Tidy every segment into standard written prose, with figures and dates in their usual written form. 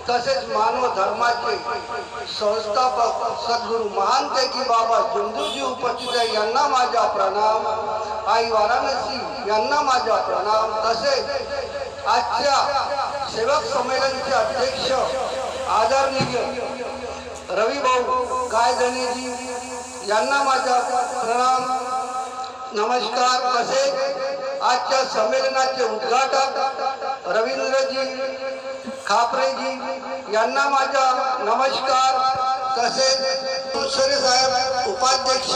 तसेच मानव धर्माचे संस्थापक सद्गुरू महानतेकी बाबा जिंदूजी उपस्थित आहे, यांना माझा प्रणाम. आई वाराणसी यांना माझा प्रणाम. तसेच आजच्या सेवक संमेलनाचे अध्यक्ष आदरणीय रविभाऊ गायधनीजी यांना माझा प्रणाम नमस्कार. तसेच आजच्या संमेलनाचे उद्घाटक रवींद्रजी खापरेजी यांना माझा नमस्कार. तसेच तुळसरे साहेब उपाध्यक्ष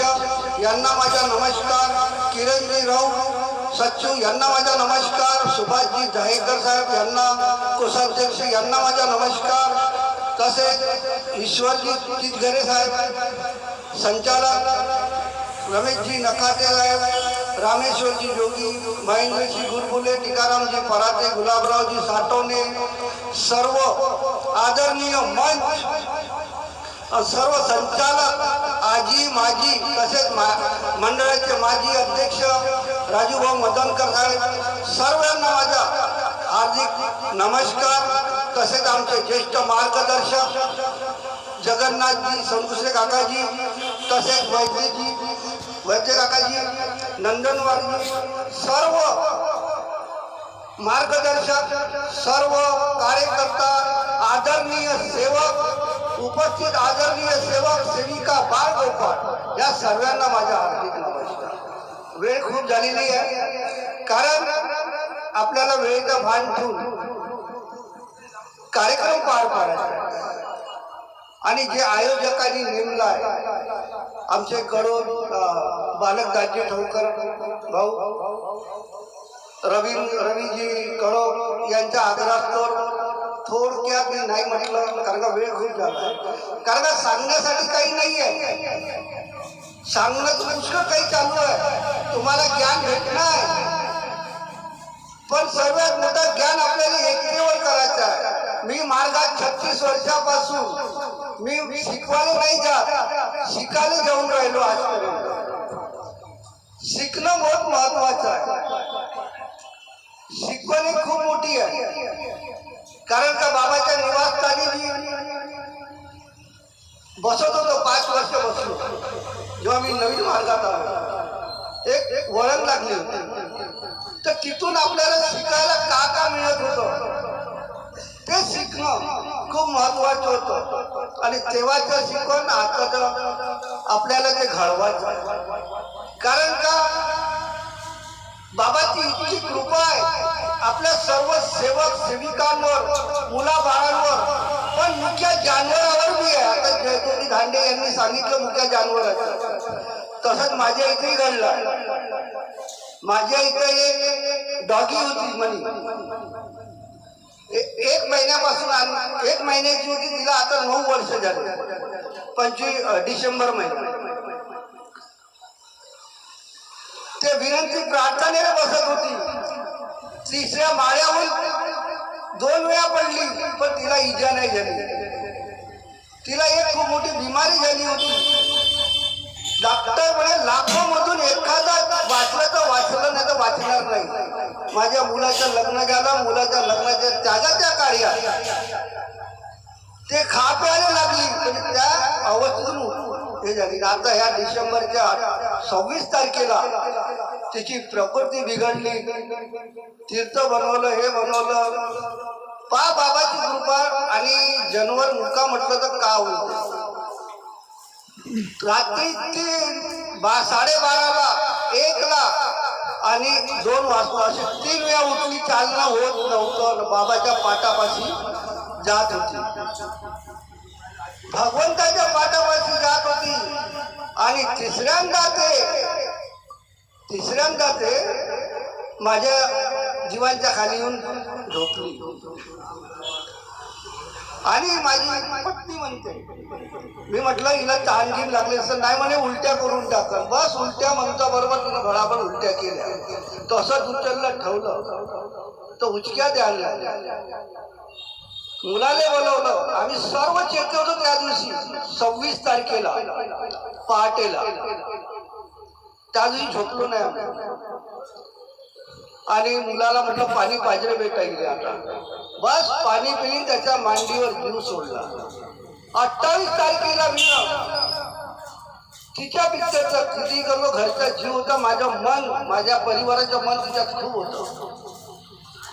यांना माझा नमस्कार. किरणजी राऊत सच्चू यांना माझा नमस्कार. सुभाषजी जाहेकर साहेब यांना कोषाध्यक्ष यांना माझा नमस्कार. तसेच ईश्वरजी चितघरे साहेब संचालक, रमेशजी नकाते साहेब, रामेश्वरजी जोगी, महेंद्रजी गुरबुले, टीकारामजी पराते, गुलाबरावजी साठवणे, सर्व आदरणीय मंच, सर्व संचालक, आजी माजी, तसेच मंडळाचे माजी अध्यक्ष राजूभाऊ मदनकर साहेब, सर्वांना माझा हार्दिक नमस्कार. तसेच आमचे ज्येष्ठ मार्गदर्शक जगन्नाथजी संकुशे काकाजी, तसेच वैद्य काकाजी, नंदनवारजी, सर्व मार्गदर्शक, सर्व कार्यकर्ता, आदरणीय सेवक उपस्थित, आदरणीय सेवक सेविका बाळ गोपाळ या सर्वांना माझा हार्दिक नमस्कार. वेळ खूप झालेली आहे, कारण आपल्याला वेळेचा भान ठेवून कार्यक्रम पार पाडायचा आणि जे आयोजकांनी नेमला आहे आमचे कडोद बालक दाजी ठोकर भाऊ, रवीजी कडोद यांच्या आग्रहास्तोर थोडक्यात मी नाही म्हटलं, कारण का वेळ खूप झाला. कारण का सांगण्यासाठी काही नाही आहे, सांगणं पुष्कळ काही चालू आहे, तुम्हाला ज्ञान भेटणार, पण सर्वात मोठं ज्ञान आपल्याला एकतेवर करायचं आहे. मी मार्गात 36 वर्षापासून मी शिकवायला नाही जात, शिकायला जाऊन राहिलो. आजपर्यंत शिकणं बहुत महत्वाचं आहे. शिकवण ही खूप मोठी आहे, कारण का बाबाच्या निवासस्थानी मी बसत होतो, 5 वर्ष बसलो. जेव्हा मी नवीन मार्गात आलो, एक वळण लागली होती, तर तिथून आपल्याला शिकायला का मिळत होतं ते शिकणं खूप महत्वाचं होतं. आणि तेव्हाचं शिकवण आता आपल्याला ते घडवायचं, कारण का बाबाची इतकी कृपा आहे आपल्या सर्व सेवक सेविकांवर, मुलाबाळांवर, पण मुख्य जानवरावर बी आहे. आता जयकोटी धांडे यांनी सांगितलं मुख्य जानवराचं, तसंच माझ्या इथेही घडलं. माझ्या इथे एक डॉगी होती म्हणे, 1 महिन्यापासून, 1 महिन्याची होती, तिला आता 9 वर्ष झाली, 25 डिसेंबर महिन्यात. ते विनंती प्रार्थनेला बसत होती, 3ऱ्या माळ्यावर 2 वेळा पडली, पण तिला इजा नाही झाली. तिला एक खूप मोठी बिमारी झाली होती. डॉक्टर म्हणे लाखो मधून एखादा वाचलं तर वाचलं, नाही तर वाचणार नाही. माझ्या मुलाचं लग्न झालं, मुलाच्या लग्नाच्या त्यागाच्या कार्यात ते खा प्यायला लागली, म्हणजे त्या अवस्थेतून हे झाली. आता ह्या डिसेंबरच्या 26 तारखेला तिची प्रकृती बिघडली, तीर्थ बनवलं, हे बनवलं. बाबाची कृपा. आणि जनवर मुका म्हटलं तर का होईल. रात्री 12:30ला, 1ला आणि 2 वाजता अशी 3 वेळा उठली, चालणं होत नव्हतं. बाबाच्या पाटापाशी जात होती, भगवंताच्या पाटापाशी जात होती. आणि तिसऱ्यांदा ते माझ्या जीवांच्या खाली येऊन झोपली. आणि माझी पत्नी म्हणते, मी म्हटलं हिला तहानगीर लागली असं, नाही म्हणे उलट्या करून टाकल. बस उलट्या म्हणता बरोबर तिनं घडाभर उलट्या केल्या. तसंच उचललं ठेवलं, तर उचक्या द्यायला मुलाले बोलवलं. आम्ही सर्व चेते होतो त्या दिवशी 26 तारखेला पहाटेला. त्या दिवशी झोपलो नाही. आणि मुलाला म्हटलं पाणी पाहिजे बेटा इकडे आता. बस पाणी पिली, त्याच्या मांडीवर जीव सोडला. 28 तारखेला मी तिच्या पिक्चरचा किती करलो, घरचा जीव होता, माझ्या परिवाराचं मन तिच्यात खूप होतं.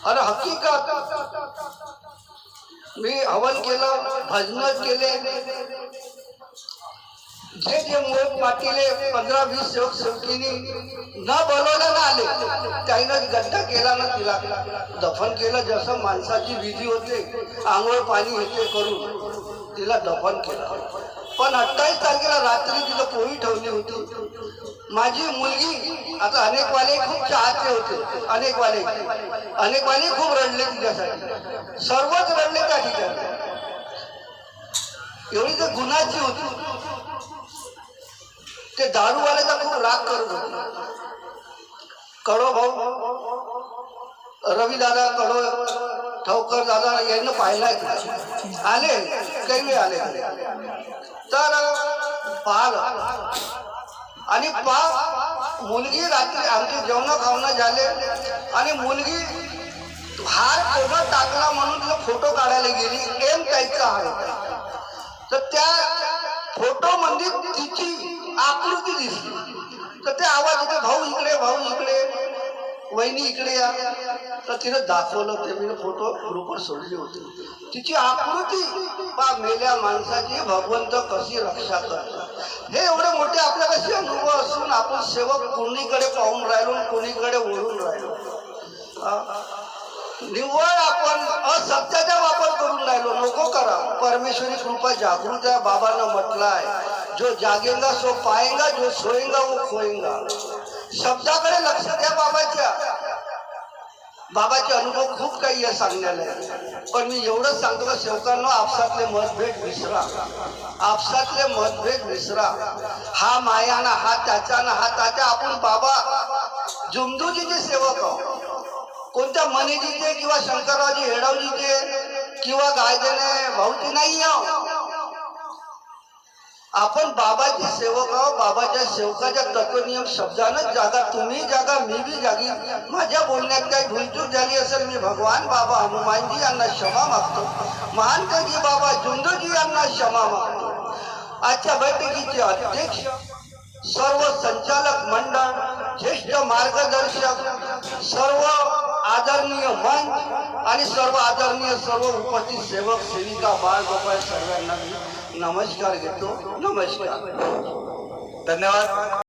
आणि हकीकत मी हवन केलं, भजन केले. जे मोठ पाटीले 15-20 सेवक सेवकीनी न बोलवलं ना आले, त्यानं गड्डा केला ना, तिला दफन केलं. जसं माणसाची विधी होते, आंघोळ पाणी येते करून तिला दफन केलं. पण 28 तारखेला रात्री तिला पोळी ठेवली होती. माझी मुलगी, आता अनेकवाले खूप चाहते होते, अनेकवाले खूप रडले तिच्यासाठी, सर्वच रडले त्या ठिकाणी. एवढी तर गुन्हाची होती. ते दारूवाल्याचा खूप राग करत होते. कडो भाऊ, रवी दादा, कडो ठवकर दादा यांना पाहिलाय, आले काही वेळ आले. तर पाहिलं आणि मुलगी रात्री आमचे जेवण खावणं झाले आणि मुलगी हार कोबत टाकला म्हणून तिला फोटो काढायला गेली. एम टाईपचा हार होता. तर त्या फोटो मध्ये तिची आकृती दिसली. तर ते आवाज होते, भाऊ इकडे, भाऊ इकडे, वहिनी इकडे या. तर तिने दाखवलं, ते मी फोटो ग्रुपवर सोडली होती. तिची आकृती बा, मेल्या माणसाची भगवंत कशी रक्षा करतात. हे एवढे मोठे आपल्या कसे अनुभव असून आपण सेवक कोणीकडे पाहून राहिलो, कोणीकडे वळून राहिलो. निव्वळ आपण असत्याचा वापर करून राहिलो. नको करा. परमेश्वरी कृपा जागृत आहे. बाबांना म्हटलाय, जो जागेगा सो पाएगा, जो सोएगा वो खोएगा. शब्दाकडे लक्ष द्या. बाबाचे अनुभव खूप काही आहे सांगण्याला. पण मी एवढंच सांगतो का सेवकांना, आपसातले मतभेद विसरा. आपसातले मतभेद विसरा. हा मायाना, हा त्याचा, हा त्याचा. आपण बाबा जुमदूजीचे सेवक आहोत. कोणत्या मनीजीचे किंवा शंकररावजी हेडावजीचे किंवा गायदेने भाऊची नाही आहोत. आपण बाबाचे सेवक आहोत. बाबाच्या सेवकाच्या तत्वनियम शब्दानच जागा. तुम्ही जागा, मी बी जागी. माझ्या बोलण्यात काही भूलचूक झाली असेल, मी भगवान बाबा हनुमानजी यांना क्षमा मागतो. महानजी बाबा जुंदूजी यांना क्षमा मागतो. आजच्या बैठकीचे अध्यक्ष, सर्व संचालक मंडळ, ज्येष्ठ मार्गदर्शक, सर्व आदरणीय मंच आणि सर्व आदरणीय सर्व उपस्थित सेवक सेविका, बाळ गोपाळ सर्वांना नमस्कार घेतो. नमस्कार. धन्यवाद.